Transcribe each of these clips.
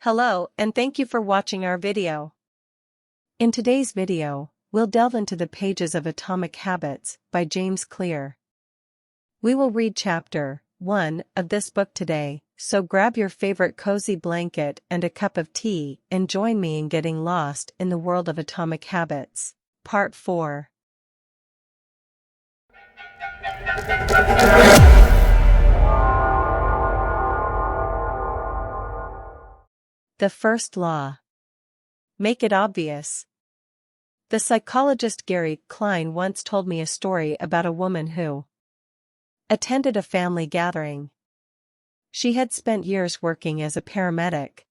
Hello and thank you for watching our video. In today's video, we'll delve into the pages of Atomic Habits by James Clear. We will read chapter 1 of this book today, so grab your favorite cozy blanket and a cup of tea and join me in getting lost in the world of Atomic Habits. Part 4. The first law. Make it obvious. The psychologist Gary Klein once told me a story about a woman who attended a family gathering. She had spent years working as a paramedic,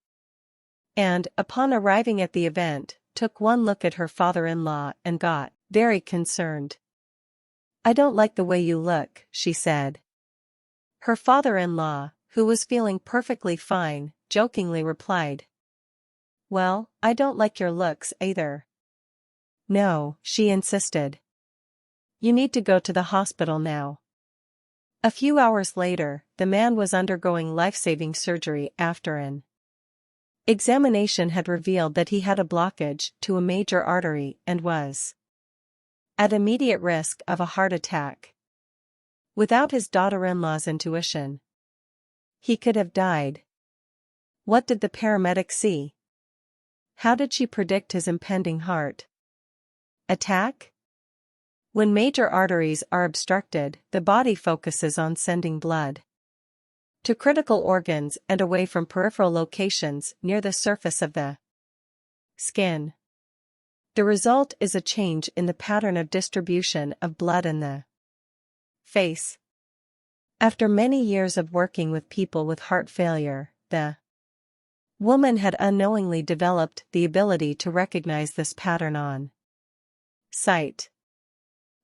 and, upon arriving at the event, took one look at her father-in-law and got very concerned. "I don't like the way you look," she said. Her father-in-law, who was feeling perfectly fine, jokingly replied, "Well, I don't like your looks either." "No," she insisted. "You need to go to the hospital now." A few hours later, the man was undergoing life-saving surgery after an examination had revealed that he had a blockage to a major artery and was at immediate risk of a heart attack. Without his daughter-in-law's intuition, he could have died. What did the paramedic see? How did she predict his impending heart attack? When major arteries are obstructed, the body focuses on sending blood to critical organs and away from peripheral locations near the surface of the skin. The result is a change in the pattern of distribution of blood in the face. After many years of working with people with heart failure, the woman had unknowingly developed the ability to recognize this pattern on sight.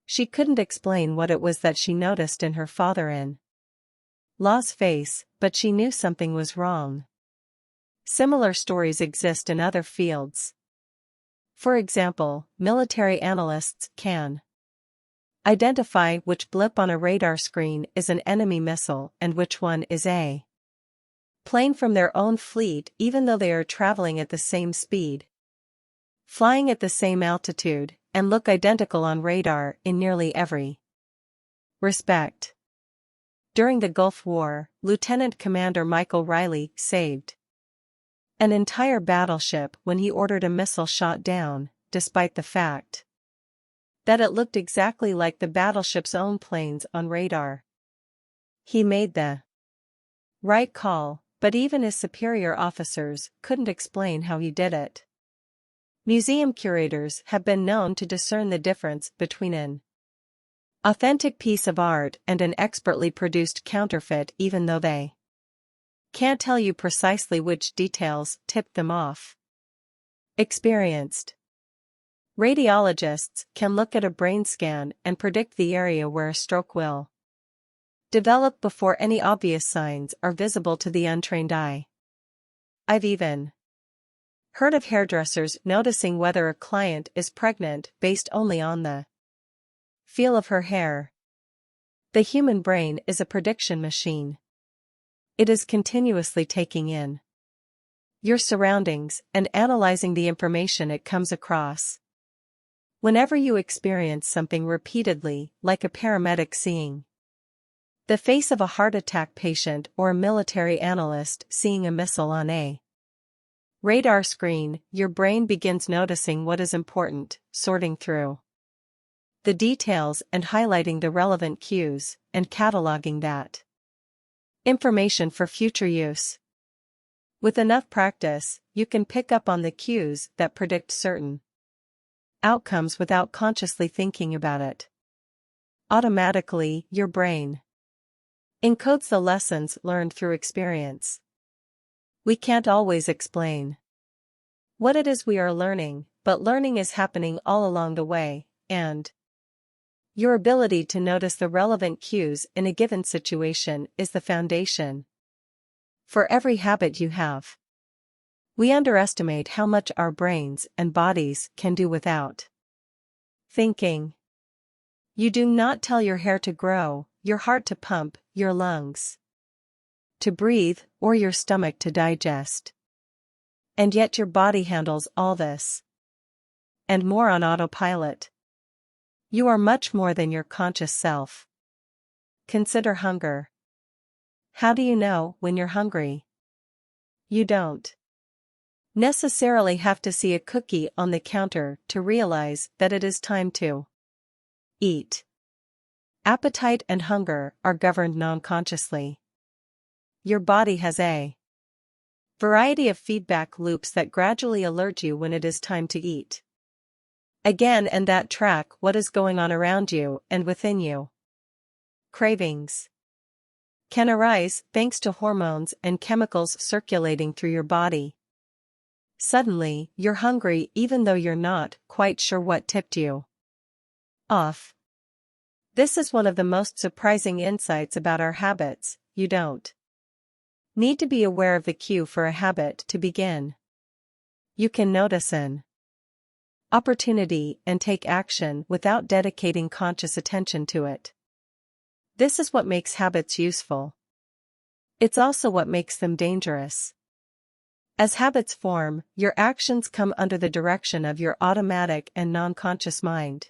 She couldn't explain what it was that she noticed in her father-in-law's face, but she knew something was wrong. Similar stories exist in other fields. For example, military analysts can identify which blip on a radar screen is an enemy missile and which one is a plane from their own fleet, even though they are traveling at the same speed, flying at the same altitude, and look identical on radar in nearly every respect. During the Gulf War, Lieutenant Commander Michael Riley saved an entire battleship when he ordered a missile shot down, despite the fact that it looked exactly like the battleship's own planes on radar. He made the right call, but even his superior officers couldn't explain how he did it. Museum curators have been known to discern the difference between an authentic piece of art and an expertly produced counterfeit, even though they can't tell you precisely which details tipped them off. Experienced radiologists can look at a brain scan and predict the area where a stroke will develop before any obvious signs are visible to the untrained eye. I've even heard of hairdressers noticing whether a client is pregnant based only on the feel of her hair. The human brain is a prediction machine. It is continuously taking in your surroundings and analyzing the information it comes across. Whenever you experience something repeatedly, like a paramedic seeing the face of a heart attack patient or a military analyst seeing a missile on a radar screen, your brain begins noticing what is important, sorting through the details and highlighting the relevant cues, and cataloging that information for future use. With enough practice, you can pick up on the cues that predict certain outcomes without consciously thinking about it. Automatically, your brain encodes the lessons learned through experience. We can't always explain what it is we are learning, but learning is happening all along the way, and your ability to notice the relevant cues in a given situation is the foundation for every habit you have. We underestimate how much our brains and bodies can do without thinking. You do not tell your hair to grow, your heart to pump, your lungs to breathe, or your stomach to digest. And yet your body handles all this and more on autopilot. You are much more than your conscious self. Consider hunger. How do you know when you're hungry? You don't necessarily have to see a cookie on the counter to realize that it is time to eat. Appetite and hunger are governed non-consciously. Your body has a variety of feedback loops that gradually alert you when it is time to eat again, and that track what is going on around you and within you. Cravings can arise thanks to hormones and chemicals circulating through your body. Suddenly, you're hungry even though you're not quite sure what tipped you off. This is one of the most surprising insights about our habits. You don't need to be aware of the cue for a habit to begin. You can notice an opportunity and take action without dedicating conscious attention to it. This is what makes habits useful. It's also what makes them dangerous. As habits form, your actions come under the direction of your automatic and non-conscious mind.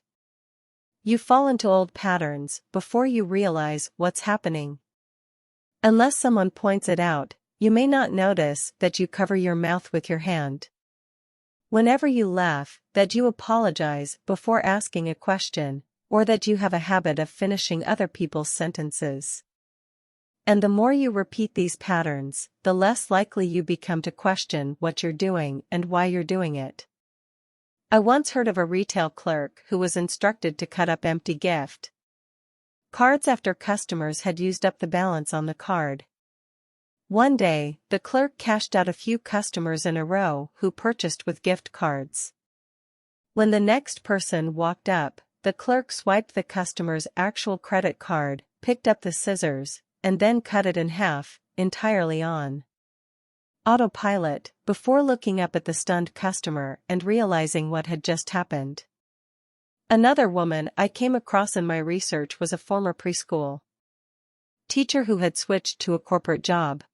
You fall into old patterns before you realize what's happening. Unless someone points it out, you may not notice that you cover your mouth with your hand whenever you laugh, that you apologize before asking a question, or that you have a habit of finishing other people's sentences. And the more you repeat these patterns, the less likely you become to question what you're doing and why you're doing it. I once heard of a retail clerk who was instructed to cut up empty gift cards after customers had used up the balance on the card. One day, the clerk cashed out a few customers in a row who purchased with gift cards. When the next person walked up, the clerk swiped the customer's actual credit card, picked up the scissors, and then cut it in half, entirely on autopilot, before looking up at the stunned customer and realizing what had just happened. Another woman I came across in my research was a former preschool teacher who had switched to a corporate job.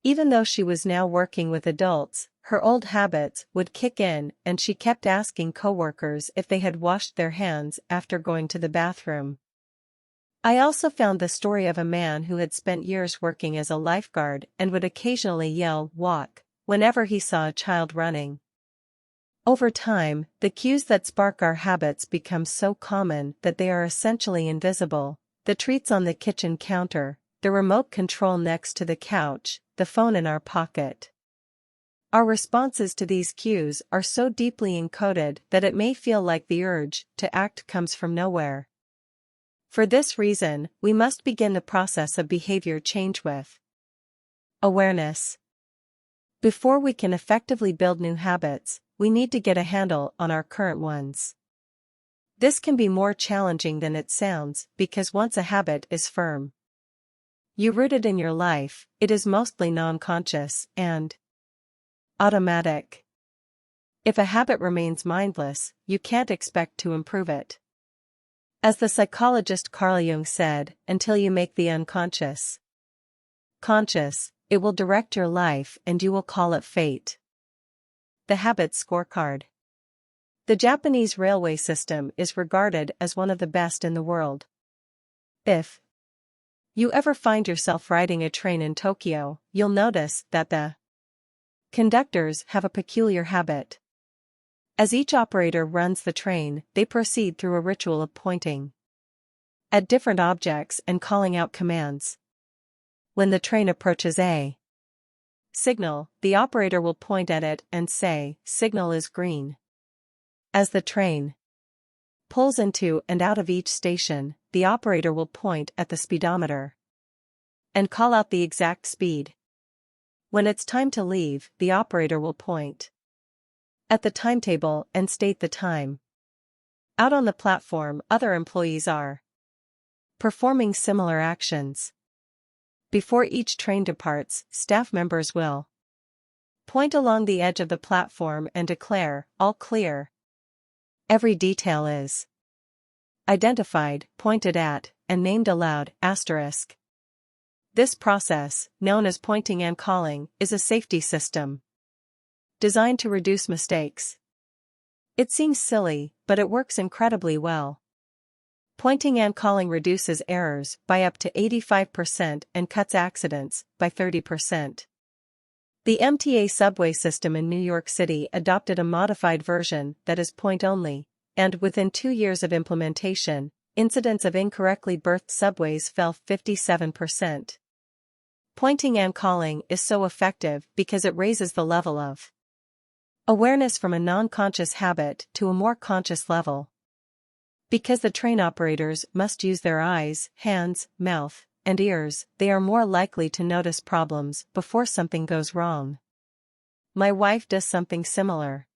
Even though she was now working with adults, her old habits would kick in, and she kept asking coworkers if they had washed their hands after going to the bathroom. I also found the story of a man who had spent years working as a lifeguard and would occasionally yell "walk" whenever he saw a child running. Over time, the cues that spark our habits become so common that they are essentially invisible: the treats on the kitchen counter, the remote control next to the couch, the phone in our pocket. Our responses to these cues are so deeply encoded that it may feel like the urge to act comes from nowhere. For this reason, we must begin the process of behavior change with awareness. Before we can effectively build new habits, we need to get a handle on our current ones. This can be more challenging than it sounds, because once a habit is firm, you root it in your life, it is mostly non-conscious and automatic. If a habit remains mindless, you can't expect to improve it. As the psychologist Carl Jung said, until you make the unconscious conscious, it will direct your life and you will call it fate. The Habit Scorecard. The Japanese railway system is regarded as one of the best in the world. If you ever find yourself riding a train in Tokyo, you'll notice that the conductors have a peculiar habit. As each operator runs the train, they proceed through a ritual of pointing at different objects and calling out commands. When the train approaches a signal, the operator will point at it and say, "Signal is green." As the train pulls into and out of each station, the operator will point at the speedometer and call out the exact speed. When it's time to leave, the operator will point at the timetable and state the time. Out on the platform, other employees are performing similar actions. Before each train departs, staff members will point along the edge of the platform and declare, "All clear." Every detail is identified, pointed at, and named aloud, asterisk. This process, known as pointing and calling, is a safety system. designed to reduce mistakes. It seems silly, but it works incredibly well. Pointing and calling reduces errors by up to 85% and cuts accidents by 30%. The MTA subway system in New York City adopted a modified version that is point-only, and within 2 years of implementation, incidents of incorrectly berthed subways fell 57%. Pointing and calling is so effective because it raises the level of awareness from a non-conscious habit to a more conscious level. Because the train operators must use their eyes, hands, mouth, and ears, they are more likely to notice problems before something goes wrong. My wife does something similar.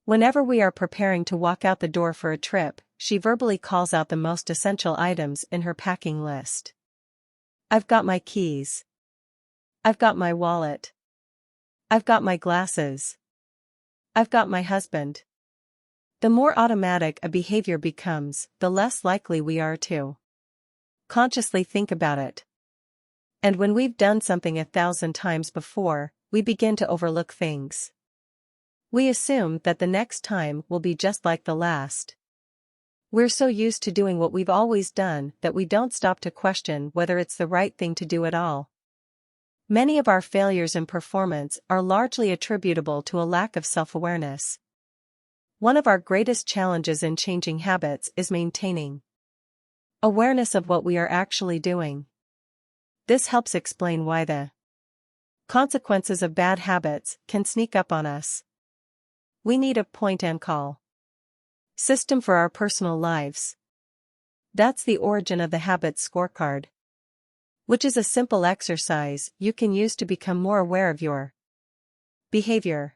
Whenever we are preparing to walk out the door for a trip, she verbally calls out the most essential items in her packing list. I've got my keys. I've got my wallet. I've got my glasses. I've got my husband. The more automatic a behavior becomes, the less likely we are to consciously think about it. And when we've done something 1,000 times before, we begin to overlook things. We assume that the next time will be just like the last. We're so used to doing what we've always done that we don't stop to question whether it's the right thing to do at all. Many of our failures in performance are largely attributable to a lack of self-awareness. One of our greatest challenges in changing habits is maintaining awareness of what we are actually doing. This helps explain why the consequences of bad habits can sneak up on us. We need a point and call system for our personal lives. That's the origin of the habits scorecard, which is a simple exercise you can use to become more aware of your behavior.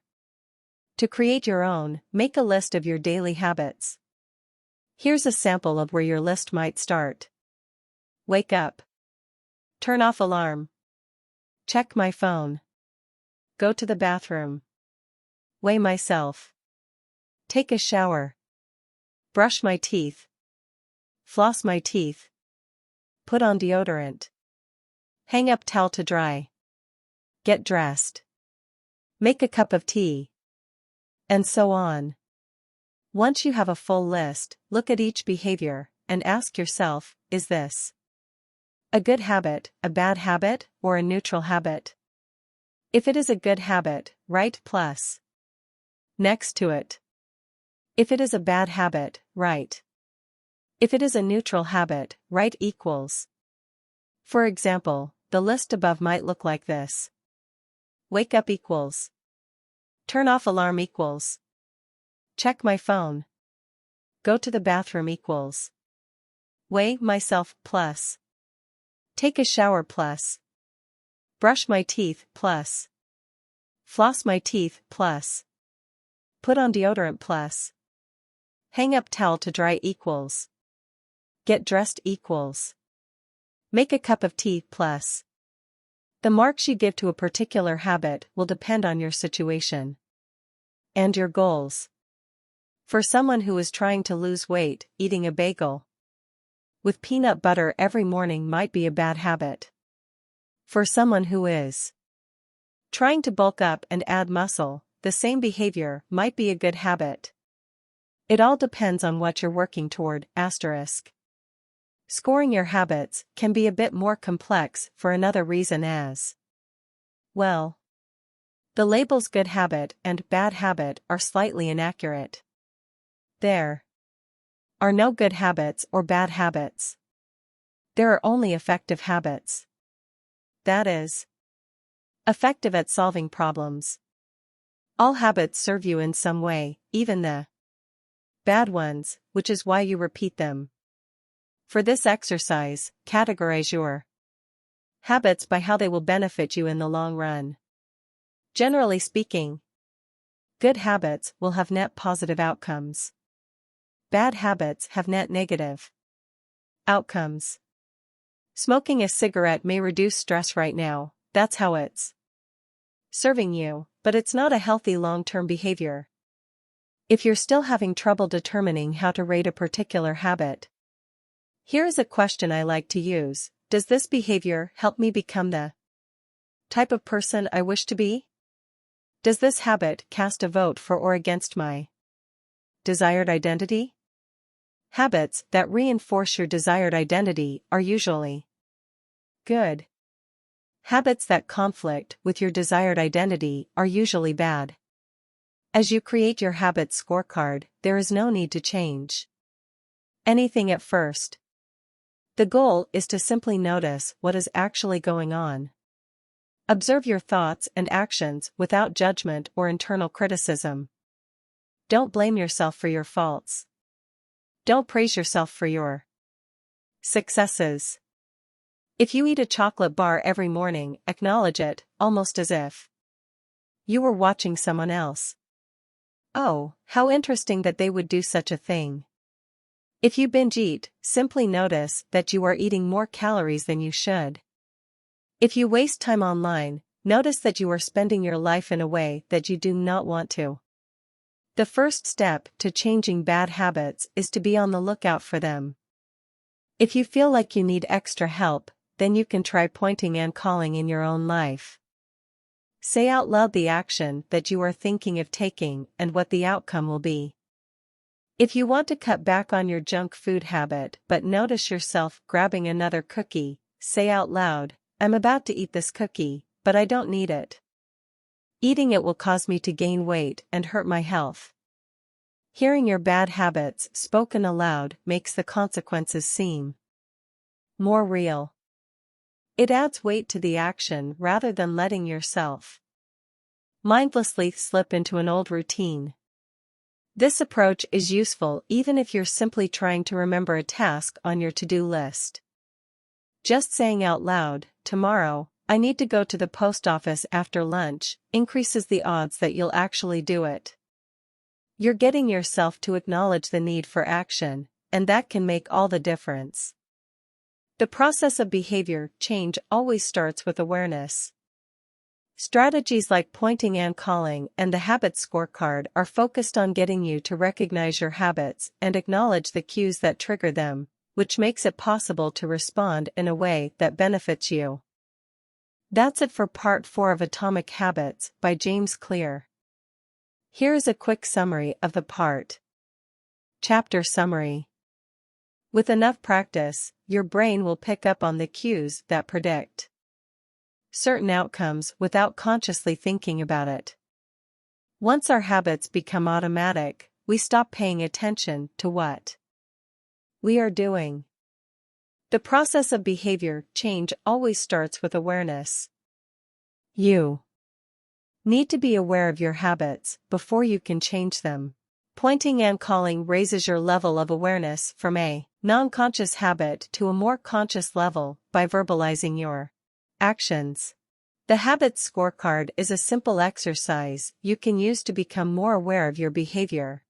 To create your own, make a list of your daily habits. Here's a sample of where your list might start. Wake up. Turn off alarm. Check my phone. Go to the bathroom. Weigh myself. Take a shower. Brush my teeth. Floss my teeth. Put on deodorant. Hang up towel to dry. Get dressed. Make a cup of tea. And so on. Once you have a full list, look at each behavior and ask yourself, is this a good habit, a bad habit, or a neutral habit? If it is a good habit, write plus next to it. If it is a bad habit, write. If it is a neutral habit, write equals. For example, the list above might look like this. Wake up equals. Turn off alarm equals. Check my phone. Go to the bathroom equals. Weigh myself plus. Take a shower plus. Brush my teeth plus. Floss my teeth plus. Put on deodorant plus. Hang up towel to dry equals. Get dressed equals. Make a cup of tea plus. The marks you give to a particular habit will depend on your situation and your goals. For someone who is trying to lose weight, eating a bagel with peanut butter every morning might be a bad habit. For someone who is trying to bulk up and add muscle, the same behavior might be a good habit. It all depends on what you're working toward. Scoring your habits can be a bit more complex for another reason as well. The labels good habit and bad habit are slightly inaccurate. There are no good habits or bad habits. There are only effective habits. That is, effective at solving problems. All habits serve you in some way, even the bad ones, which is why you repeat them. For this exercise, categorize your habits by how they will benefit you in the long run. Generally speaking, good habits will have net positive outcomes. Bad habits have net negative outcomes. Smoking a cigarette may reduce stress right now, that's how it's serving you, but it's not a healthy long-term behavior. If you're still having trouble determining how to rate a particular habit, here is a question I like to use. Does this behavior help me become the type of person I wish to be? Does this habit cast a vote for or against my desired identity? Habits that reinforce your desired identity are usually good. Habits that conflict with your desired identity are usually bad. As you create your habits scorecard, there is no need to change anything at first. The goal is to simply notice what is actually going on. Observe your thoughts and actions without judgment or internal criticism. Don't blame yourself for your faults. Don't praise yourself for your successes. If you eat a chocolate bar every morning, acknowledge it, almost as if you were watching someone else. Oh, how interesting that they would do such a thing. If you binge eat, simply notice that you are eating more calories than you should. If you waste time online, notice that you are spending your life in a way that you do not want to. The first step to changing bad habits is to be on the lookout for them. If you feel like you need extra help, then you can try pointing and calling in your own life. Say out loud the action that you are thinking of taking and what the outcome will be. If you want to cut back on your junk food habit but notice yourself grabbing another cookie, say out loud, "I'm about to eat this cookie, but I don't need it. Eating it will cause me to gain weight and hurt my health." Hearing your bad habits spoken aloud makes the consequences seem more real. It adds weight to the action rather than letting yourself mindlessly slip into an old routine. This approach is useful even if you're simply trying to remember a task on your to-do list. Just saying out loud, "Tomorrow, I need to go to the post office after lunch," increases the odds that you'll actually do it. You're getting yourself to acknowledge the need for action, and that can make all the difference. The process of behavior change always starts with awareness. Strategies like pointing and calling and the habit scorecard are focused on getting you to recognize your habits and acknowledge the cues that trigger them, which makes it possible to respond in a way that benefits you. That's it for Part 4 of Atomic Habits by James Clear. Here is a quick summary of the part. Chapter summary. With enough practice, your brain will pick up on the cues that predict certain outcomes without consciously thinking about it. Once our habits become automatic, we stop paying attention to what we are doing. The process of behavior change always starts with awareness. You need to be aware of your habits before you can change them. Pointing and calling raises your level of awareness from a non-conscious habit to a more conscious level by verbalizing your actions. The Habits Scorecard is a simple exercise you can use to become more aware of your behavior.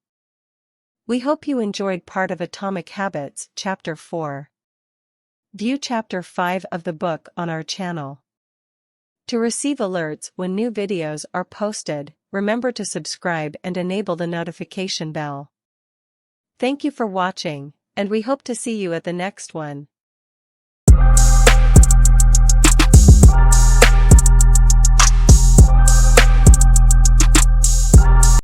We hope you enjoyed part of Atomic Habits, Chapter 4. View Chapter 5 of the book on our channel. To receive alerts when new videos are posted, remember to subscribe and enable the notification bell. Thank you for watching, and we hope to see you at the next one.